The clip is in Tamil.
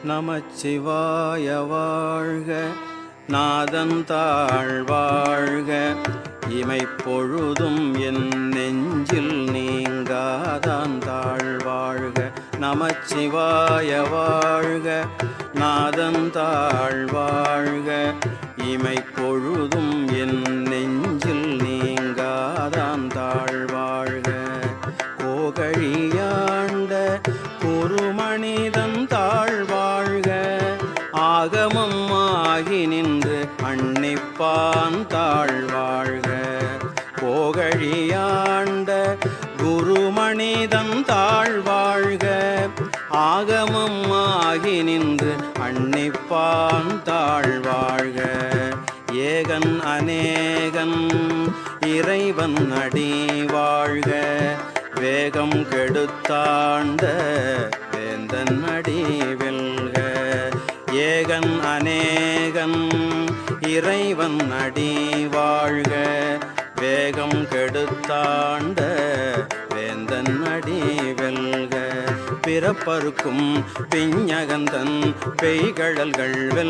நமச்சிவாய வாழ்க. நாதந்தாள் வாழ்க. இமைப்பொழுதும் என் நெஞ்சில் நீங்காதான் தாழ் வாழ்க. நமச்சிவாய வாழ்க. நாதந்தாள் வாழ்க. இமைப்பொழுதும் என் நெஞ்சில் நீங்காதான் தாழ் வாழ்க. கோகழியாண்ட குருமனிதன் தாழ் வாழ்க. ஆகமம் ஆகி நின்று அன்னிப்பான் தாழ் வாழ்க. கோகழியாண்ட குருமனிதன் தாழ் வாழ்க. ஆகமம் ஆகி நின்று அன்னிப்பான் தாழ் வாழ்க. ஏகன் அநேகன் இறைவன் அடி வாழ்க. வேகம் கெடுத்தாண்ட வேந்தன் அடி வெல்க. ஏகன் அநேகன் இறைவன் அடி வாழ்க. வேகம் கெடுத்தாண்ட வேந்தன் அடி வெல்க. பிறப்பருக்கும் பிஞகந்தன் பெய்கழல்கள் வெல்க.